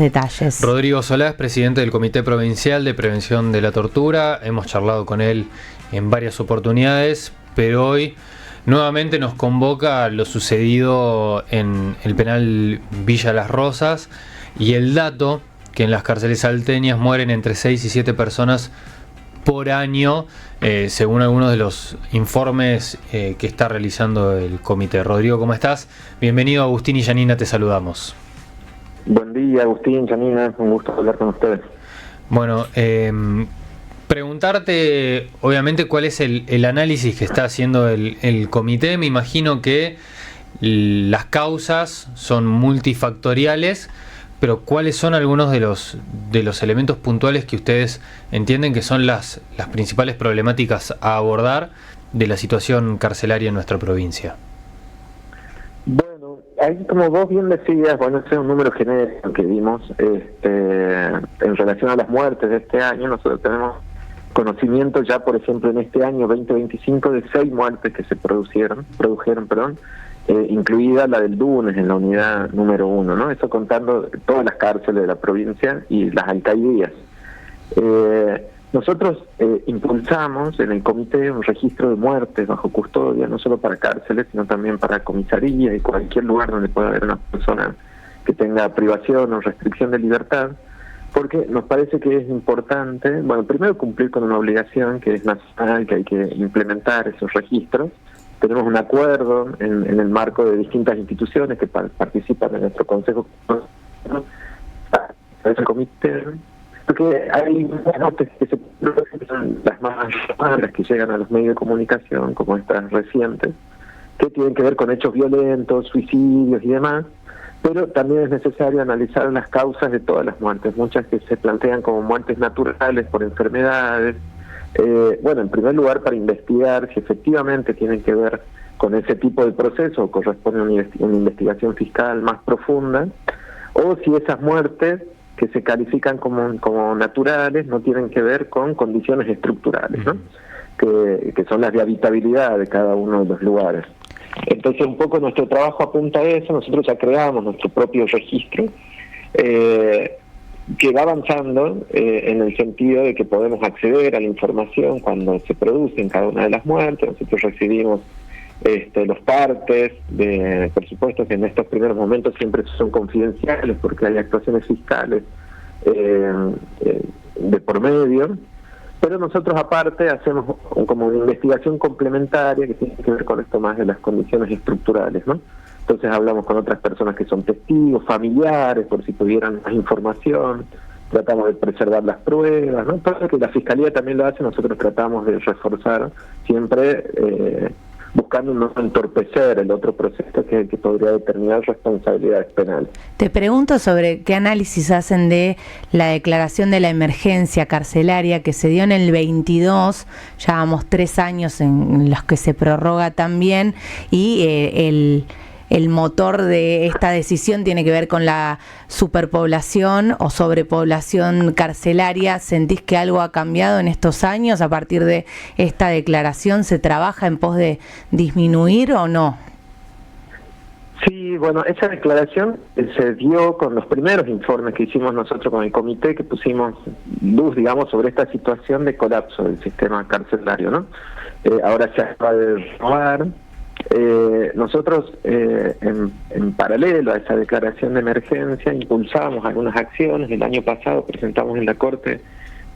Detalles. Rodrigo Solás, presidente del Comité Provincial de Prevención de la Tortura. Hemos charlado con él en varias oportunidades, pero hoy nuevamente nos convoca lo sucedido en el penal Villa Las Rosas y el dato que en las cárceles salteñas mueren entre 6 y 7 personas por año, según algunos de los informes que está realizando el comité. Rodrigo, ¿cómo estás? Bienvenido, Agustín y Janina, te saludamos. Buen día, Agustín, Janina, un gusto hablar con ustedes. Bueno, preguntarte, obviamente, cuál es el análisis que está haciendo el comité. Me imagino que las causas son multifactoriales, pero ¿cuáles son algunos de los elementos puntuales que ustedes entienden que son las principales problemáticas a abordar de la situación carcelaria en nuestra provincia? Bueno, ahí como vos bien decías, bueno, ese es un número genérico que vimos en relación a las muertes de este año. Nosotros tenemos conocimiento ya, por ejemplo, en este año 2025 de 6 muertes que se produjeron, incluida la del Dunes en la unidad número 1, ¿no? Eso contando todas las cárceles de la provincia y las alcaldías. Nosotros impulsamos en el comité un registro de muertes bajo custodia, no solo para cárceles, sino también para comisaría y cualquier lugar donde pueda haber una persona que tenga privación o restricción de libertad, porque nos parece que es importante, bueno, primero cumplir con una obligación que es nacional, que hay que implementar esos registros. Tenemos un acuerdo en el marco de distintas instituciones que participan en nuestro consejo, el comité, porque hay notas que son las más las que llegan a los medios de comunicación, como estas recientes, que tienen que ver con hechos violentos, suicidios y demás, pero también es necesario analizar las causas de todas las muertes, muchas que se plantean como muertes naturales por enfermedades. Bueno, en primer lugar, para investigar si efectivamente tienen que ver con ese tipo de proceso o corresponde a una investigación fiscal más profunda, o si esas muertes que se califican como naturales no tienen que ver con condiciones estructurales, ¿no? Que son las de habitabilidad de cada uno de los lugares. Entonces, un poco nuestro trabajo apunta a eso. Nosotros ya creamos nuestro propio registro, que va avanzando en el sentido de que podemos acceder a la información cuando se producen cada una de las muertes. Nosotros recibimos los partes, por supuesto que en estos primeros momentos siempre son confidenciales porque hay actuaciones fiscales de por medio, pero nosotros aparte hacemos como una investigación complementaria que tiene que ver con esto más de las condiciones estructurales, ¿no? Entonces hablamos con otras personas que son testigos, familiares, por si tuvieran más información, tratamos de preservar las pruebas, ¿no? Todo lo que la Fiscalía también lo hace, nosotros tratamos de reforzar, siempre buscando no entorpecer el otro proceso que podría determinar responsabilidades penales. Te pregunto sobre qué análisis hacen de la declaración de la emergencia carcelaria que se dio en el 22, ya vamos 3 años en los que se prorroga también, y el motor de esta decisión tiene que ver con la superpoblación o sobrepoblación carcelaria. ¿Sentís que algo ha cambiado en estos años a partir de esta declaración? ¿Se trabaja en pos de disminuir o no? Sí, bueno, esa declaración se dio con los primeros informes que hicimos nosotros con el comité, que pusimos luz, digamos, sobre esta situación de colapso del sistema carcelario, ¿no? Ahora se acaba de renovar. Nosotros en paralelo a esa declaración de emergencia impulsamos algunas acciones. El año pasado presentamos en la Corte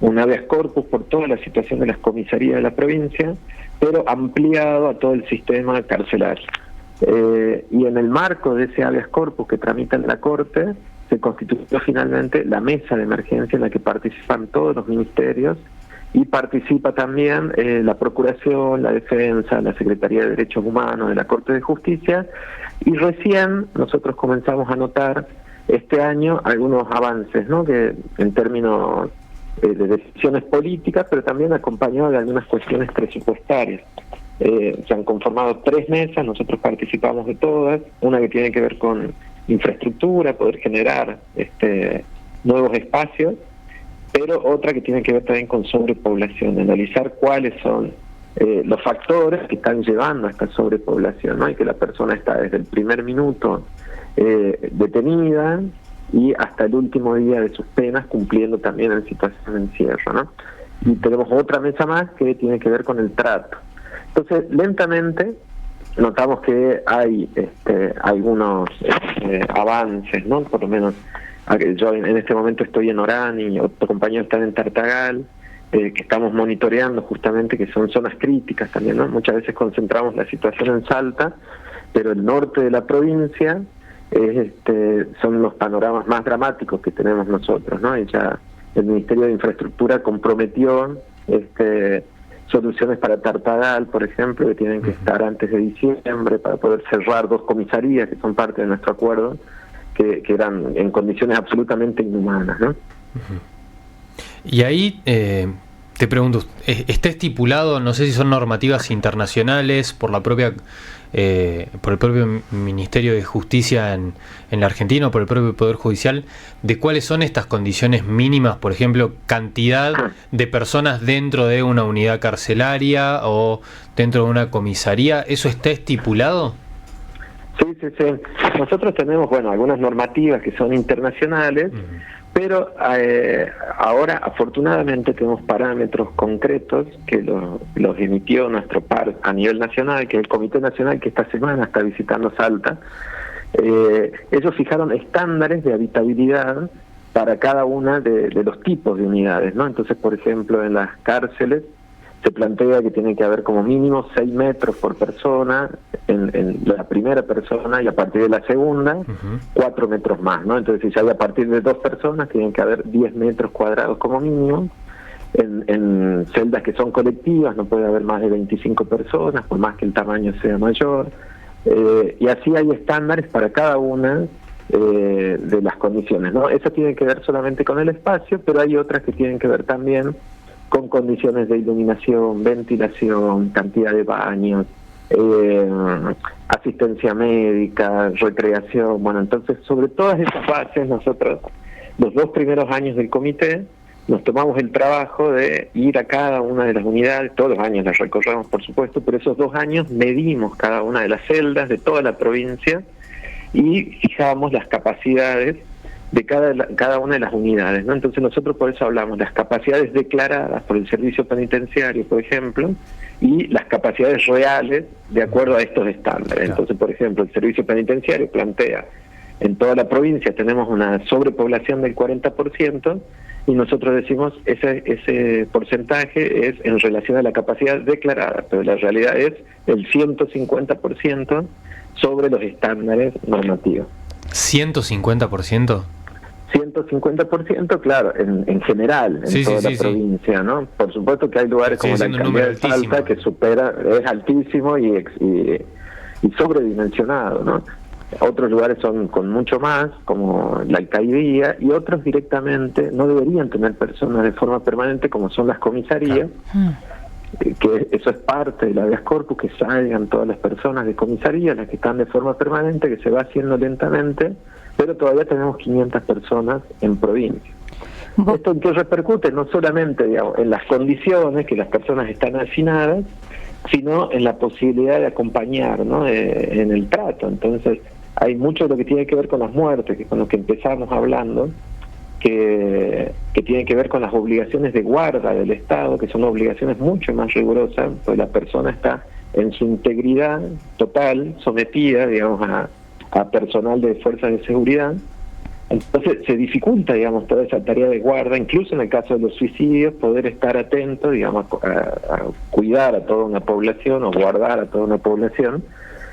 un habeas corpus por toda la situación de las comisarías de la provincia, pero ampliado a todo el sistema carcelario. Y en el marco de ese habeas corpus que tramita en la Corte se constituyó finalmente la mesa de emergencia en la que participan todos los ministerios y participa también la Procuración, la Defensa, la Secretaría de Derechos Humanos de la Corte de Justicia, y recién nosotros comenzamos a notar este año algunos avances, ¿no? Que en términos de decisiones políticas, pero también acompañado de algunas cuestiones presupuestarias. Se han conformado 3 mesas, nosotros participamos de todas, una que tiene que ver con infraestructura, poder generar nuevos espacios, pero otra que tiene que ver también con sobrepoblación, analizar cuáles son los factores que están llevando a esta sobrepoblación, ¿no? Y que la persona está desde el primer minuto detenida y hasta el último día de sus penas, cumpliendo también en situación de encierro, ¿no? Y tenemos otra mesa más que tiene que ver con el trato. Entonces, lentamente notamos que hay algunos avances, ¿no? Por lo menos yo en este momento estoy en Orán y otro compañero está en Tartagal, que estamos monitoreando justamente, que son zonas críticas también, ¿no? Muchas veces concentramos la situación en Salta, pero el norte de la provincia son los panoramas más dramáticos que tenemos nosotros, ¿no? Y ya el Ministerio de Infraestructura comprometió soluciones para Tartagal, por ejemplo, que tienen que estar antes de diciembre para poder cerrar 2 comisarías que son parte de nuestro acuerdo, que eran en condiciones absolutamente inhumanas, ¿no? Y ahí te pregunto, ¿está estipulado, no sé si son normativas internacionales por la propia por el propio Ministerio de Justicia en la Argentina o por el propio Poder Judicial, de cuáles son estas condiciones mínimas, por ejemplo, cantidad de personas dentro de una unidad carcelaria o dentro de una comisaría? ¿Eso está estipulado? Sí. Nosotros tenemos, algunas normativas que son internacionales, pero ahora afortunadamente tenemos parámetros concretos que los emitió nuestro par a nivel nacional, que es el Comité Nacional, que esta semana está visitando Salta. Ellos fijaron estándares de habitabilidad para cada una de los tipos de unidades, ¿no? Entonces, por ejemplo, en las cárceles se plantea que tiene que haber como mínimo 6 metros por persona en la primera persona, y a partir de la segunda, 4 metros más, ¿no? Entonces, si hay a partir de 2 personas, tienen que haber 10 metros cuadrados como mínimo. En celdas que son colectivas no puede haber más de 25 personas, por más que el tamaño sea mayor. Y así hay estándares para cada una de las condiciones, ¿no? Eso tiene que ver solamente con el espacio, pero hay otras que tienen que ver también con condiciones de iluminación, ventilación, cantidad de baños, asistencia médica, recreación. Bueno, entonces, sobre todas esas bases, nosotros, los 2 primeros años del comité, nos tomamos el trabajo de ir a cada una de las unidades. Todos los años las recorremos, por supuesto, pero esos 2 años medimos cada una de las celdas de toda la provincia y fijamos las capacidades de cada una de las unidades, ¿no? Entonces nosotros por eso hablamos de las capacidades declaradas por el servicio penitenciario, por ejemplo, y las capacidades reales de acuerdo a estos estándares. Entonces, por ejemplo, el servicio penitenciario plantea, en toda la provincia tenemos una sobrepoblación del 40%, y nosotros decimos ese porcentaje es en relación a la capacidad declarada, pero la realidad es el 150% sobre los estándares normativos. ¿150%? 150%, claro, en general, en toda la provincia, ¿no? Por supuesto que hay lugares como la alcaldía de Salta que supera, es altísimo y sobredimensionado, ¿no? Otros lugares son con mucho más, como la alcaldía, y otros directamente no deberían tener personas de forma permanente, como son las comisarías, que eso es parte del habeas corpus, que salgan todas las personas de comisaría, las que están de forma permanente, que se va haciendo lentamente, pero todavía tenemos 500 personas en provincia. Esto entonces repercute no solamente, digamos, en las condiciones que las personas están hacinadas, sino en la posibilidad de acompañar, ¿no? En el trato. Entonces hay mucho de lo que tiene que ver con las muertes, que es con lo que empezamos hablando, que tiene que ver con las obligaciones de guarda del Estado, que son obligaciones mucho más rigurosas, pues la persona está en su integridad total sometida, digamos, a personal de fuerzas de seguridad. Entonces se dificulta, digamos, toda esa tarea de guarda, incluso en el caso de los suicidios, poder estar atento, digamos, a cuidar a toda una población o guardar a toda una población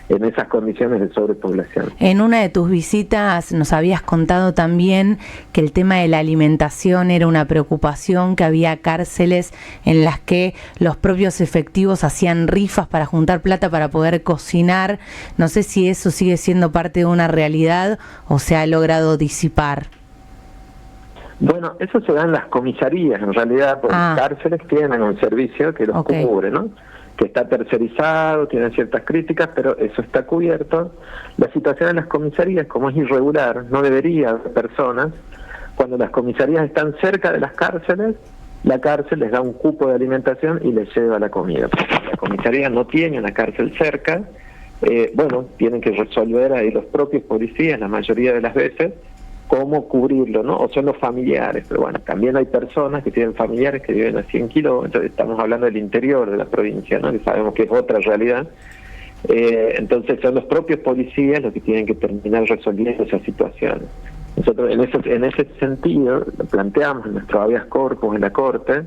en esas condiciones de sobrepoblación. En una de tus visitas nos habías contado también que el tema de la alimentación era una preocupación, que había cárceles en las que los propios efectivos hacían rifas para juntar plata para poder cocinar. No sé si eso sigue siendo parte de una realidad o se ha logrado disipar. Bueno, eso se da en las comisarías, en realidad, porque cárceles tienen un servicio que los cubre, ¿no? Que está tercerizado, tiene ciertas críticas, pero eso está cubierto. La situación en las comisarías, como es irregular, no debería haber personas. Cuando las comisarías están cerca de las cárceles, la cárcel les da un cupo de alimentación y les lleva la comida. La comisaría no tiene una cárcel cerca, tienen que resolver ahí los propios policías, la mayoría de las veces, cómo cubrirlo, ¿no? O son los familiares, pero bueno, también hay personas que tienen familiares que viven a 100 kilómetros, estamos hablando del interior de la provincia, ¿no? Que sabemos que es otra realidad. Entonces son los propios policías los que tienen que terminar resolviendo esas situaciones. Nosotros en ese sentido lo planteamos en nuestro habeas corpus en la Corte,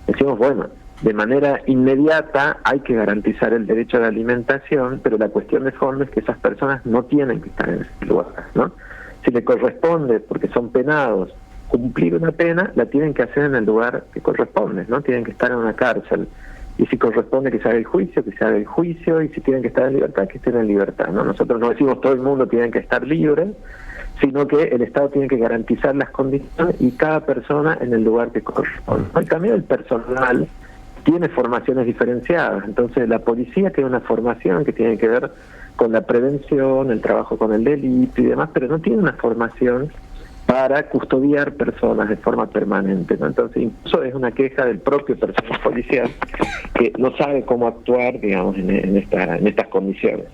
decimos, bueno, de manera inmediata hay que garantizar el derecho a la alimentación, pero la cuestión de fondo es que esas personas no tienen que estar en ese lugar, ¿no? Si le corresponde, porque son penados, cumplir una pena, la tienen que hacer en el lugar que corresponde, ¿no? Tienen que estar en una cárcel. Y si corresponde que se haga el juicio, que se haga el juicio, y si tienen que estar en libertad, que estén en libertad, ¿no? Nosotros no decimos todo el mundo tiene que estar libre, sino que el Estado tiene que garantizar las condiciones y cada persona en el lugar que corresponde. Y también el personal tiene formaciones diferenciadas, entonces la policía tiene una formación que tiene que ver con la prevención, el trabajo con el delito y demás, pero no tiene una formación para custodiar personas de forma permanente, ¿no? Entonces incluso es una queja del propio personal policial que no sabe cómo actuar, digamos, en estas condiciones.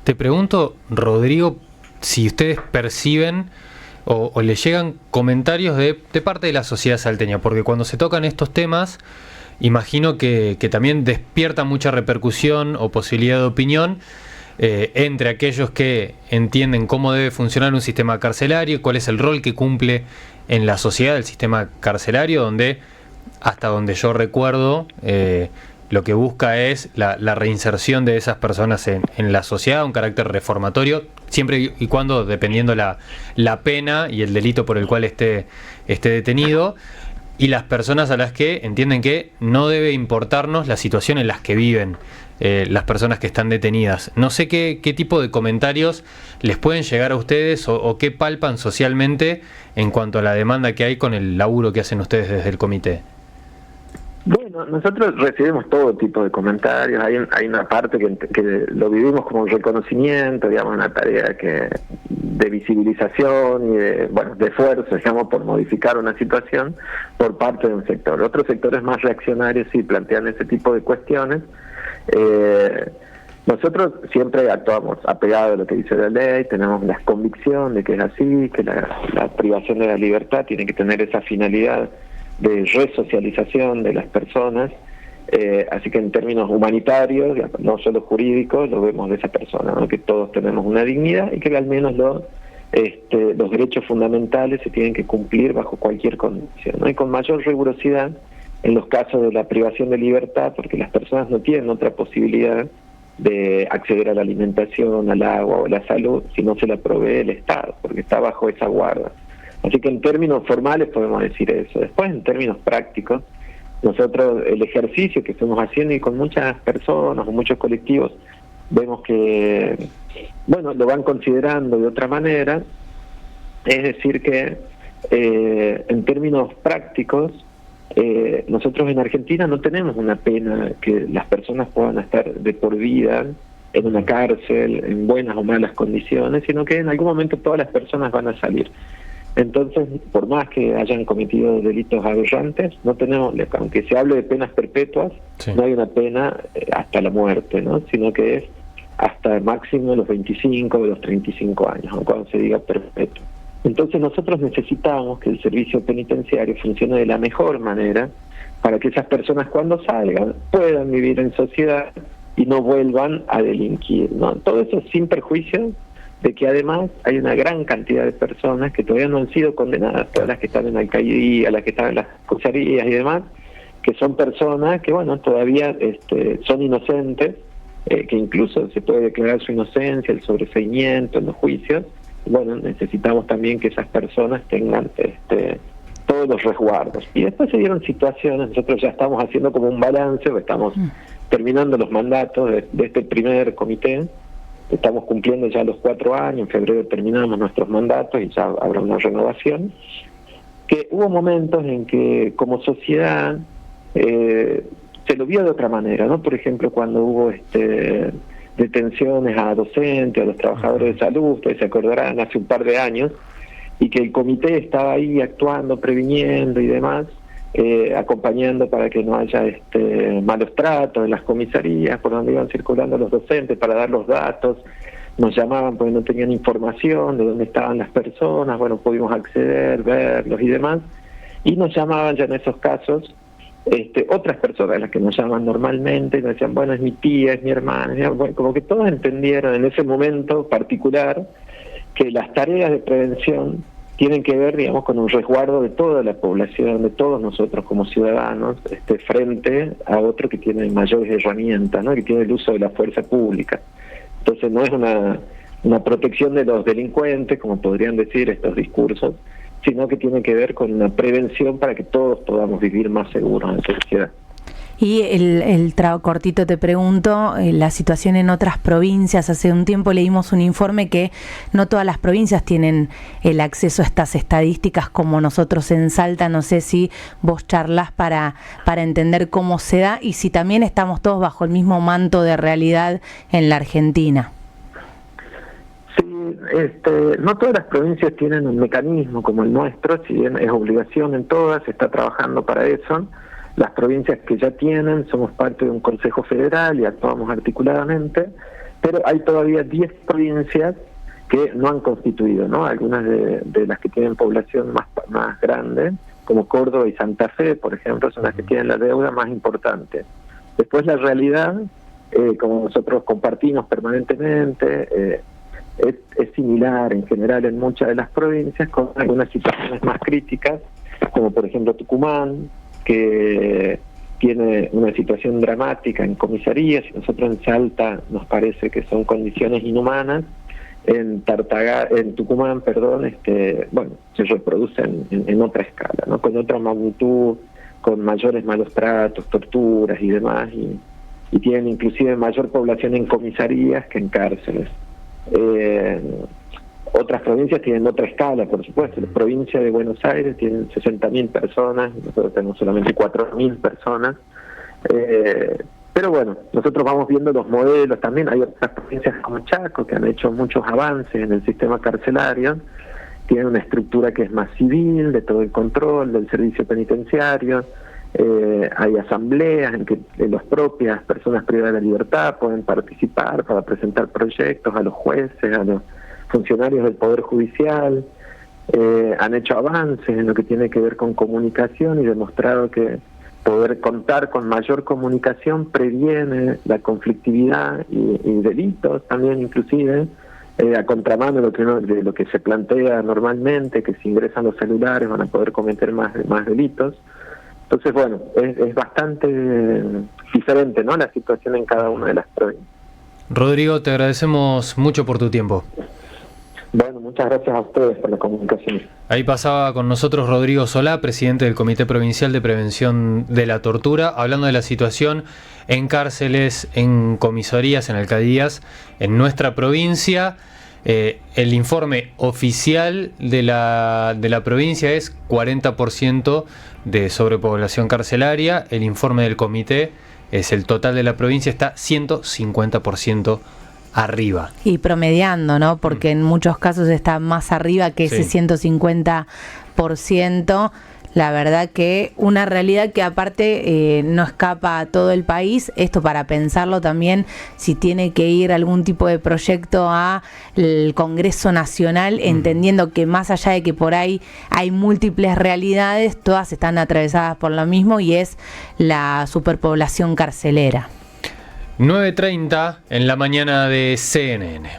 Te pregunto, Rodrigo, si ustedes perciben o les llegan comentarios de parte de la sociedad salteña, porque cuando se tocan estos temas, imagino que también despierta mucha repercusión o posibilidad de opinión entre aquellos que entienden cómo debe funcionar un sistema carcelario, cuál es el rol que cumple en la sociedad el sistema carcelario, donde, hasta donde yo recuerdo, lo que busca es la reinserción de esas personas en la sociedad, un carácter reformatorio, siempre y cuando, dependiendo la pena y el delito por el cual esté detenido, y las personas a las que entienden que no debe importarnos la situación en las que viven las personas que están detenidas. No sé qué tipo de comentarios les pueden llegar a ustedes o qué palpan socialmente en cuanto a la demanda que hay con el laburo que hacen ustedes desde el comité. Bueno, nosotros recibimos todo tipo de comentarios. Hay una parte que lo vivimos como un reconocimiento, digamos, una tarea de visibilización y de esfuerzo, digamos, por modificar una situación por parte de un sector. Otros sectores más reaccionarios sí plantean ese tipo de cuestiones. Nosotros siempre actuamos apegados a lo que dice la ley, tenemos la convicción de que es así, que la privación de la libertad tiene que tener esa finalidad de resocialización de las personas, así que en términos humanitarios, no solo jurídicos, lo vemos de esa persona, ¿no? Que todos tenemos una dignidad y que al menos los derechos fundamentales se tienen que cumplir bajo cualquier condición, ¿no? Y con mayor rigurosidad en los casos de la privación de libertad, porque las personas no tienen otra posibilidad de acceder a la alimentación, al agua o a la salud si no se la provee el Estado, porque está bajo esa guarda. Así que en términos formales podemos decir eso. Después, en términos prácticos, nosotros el ejercicio que estamos haciendo y con muchas personas o muchos colectivos vemos que, bueno, lo van considerando de otra manera, es decir que en términos prácticos, nosotros en Argentina no tenemos una pena que las personas puedan estar de por vida en una cárcel, en buenas o malas condiciones, sino que en algún momento todas las personas van a salir. Entonces, por más que hayan cometido delitos aberrantes, no tenemos, aunque se hable de penas perpetuas, sí, no hay una pena hasta la muerte, ¿no? Sino que es hasta el máximo de los 25 o de los 35 años, ¿no? Cuando se diga perpetuo. Entonces nosotros necesitamos que el servicio penitenciario funcione de la mejor manera para que esas personas cuando salgan puedan vivir en sociedad y no vuelvan a delinquir, ¿no? Todo eso sin perjuicio de que además hay una gran cantidad de personas que todavía no han sido condenadas, todas las que están en la alcaldía, las que están en las comisarías y demás, que son personas que, bueno, todavía son inocentes, que incluso se puede declarar su inocencia, el sobreseimiento en los juicios. Bueno, necesitamos también que esas personas tengan todos los resguardos. Y después se dieron situaciones, nosotros ya estamos haciendo como un balance, estamos terminando los mandatos de este primer comité. Estamos cumpliendo ya los 4 años, en febrero terminamos nuestros mandatos y ya habrá una renovación. Que hubo momentos en que como sociedad se lo vio de otra manera, ¿no? Por ejemplo, cuando hubo detenciones a docentes, a los trabajadores de salud, ustedes se acordarán, hace un par de años, y que el comité estaba ahí actuando, previniendo y demás, acompañando para que no haya malos tratos en las comisarías por donde iban circulando los docentes para dar los datos. nos llamaban porque no tenían información de dónde estaban las personas, bueno, pudimos acceder, verlos y demás, y nos llamaban ya en esos casos otras personas, las que nos llaman normalmente, y nos decían, bueno, es mi tía, es mi hermana, bueno, como que todos entendieron en ese momento particular que las tareas de prevención tienen que ver, digamos, con un resguardo de toda la población, de todos nosotros como ciudadanos, frente a otro que tiene mayores herramientas, ¿no? Que tiene el uso de la fuerza pública. Entonces no es una protección de los delincuentes, como podrían decir estos discursos, sino que tiene que ver con una prevención para que todos podamos vivir más seguros en sociedad. Y cortito te pregunto, la situación en otras provincias. Hace un tiempo leímos un informe que no todas las provincias tienen el acceso a estas estadísticas como nosotros en Salta. No sé si vos charlás para entender cómo se da y si también estamos todos bajo el mismo manto de realidad en la Argentina. Sí, no todas las provincias tienen un mecanismo como el nuestro, si bien es obligación en todas, se está trabajando para eso. Las provincias que ya tienen, somos parte de un Consejo Federal y actuamos articuladamente, pero hay todavía 10 provincias que no han constituido, ¿no? Algunas de las que tienen población más grande, como Córdoba y Santa Fe, por ejemplo, son las que tienen la deuda más importante. Después la realidad, como nosotros compartimos permanentemente, es similar en general en muchas de las provincias, con algunas situaciones más críticas, como por ejemplo Tucumán, que tiene una situación dramática en comisarías, y nosotros en Salta nos parece que son condiciones inhumanas. En Tucumán, bueno, se reproducen en otra escala, ¿no? Con otra magnitud, con mayores malos tratos, torturas y demás, y tienen inclusive mayor población en comisarías que en cárceles. Otras provincias tienen otra escala, por supuesto. La provincia de Buenos Aires tiene 60.000 personas, nosotros tenemos solamente 4.000 personas. Pero bueno, nosotros vamos viendo los modelos también. Hay otras provincias como Chaco que han hecho muchos avances en el sistema carcelario. Tienen una estructura que es más civil, de todo el control del servicio penitenciario. Hay asambleas en que las propias personas privadas de la libertad pueden participar para presentar proyectos a los jueces, a los funcionarios del Poder Judicial. Han hecho avances en lo que tiene que ver con comunicación y demostrado que poder contar con mayor comunicación previene la conflictividad y delitos también, inclusive, a contramano de lo que se plantea normalmente, que si ingresan los celulares van a poder cometer más delitos. Entonces, bueno, es bastante diferente, ¿no?, la situación en cada una de las provincias. Rodrigo, te agradecemos mucho por tu tiempo. Bueno, muchas gracias a ustedes por la comunicación. Ahí pasaba con nosotros Rodrigo Solá, presidente del Comité Provincial de Prevención de la Tortura, hablando de la situación en cárceles, en comisarías, en alcaldías, en nuestra provincia. El informe oficial de la provincia es 40% de sobrepoblación carcelaria. El informe del comité es el total de la provincia, está 150% arriba. Y promediando, ¿no? Porque en muchos casos está más arriba que ese 150%. La verdad que una realidad que aparte no escapa a todo el país. Esto para pensarlo también, si tiene que ir algún tipo de proyecto al Congreso Nacional, entendiendo que más allá de que por ahí hay múltiples realidades, todas están atravesadas por lo mismo y es la superpoblación carcelera. 9:30 en la mañana de CNN.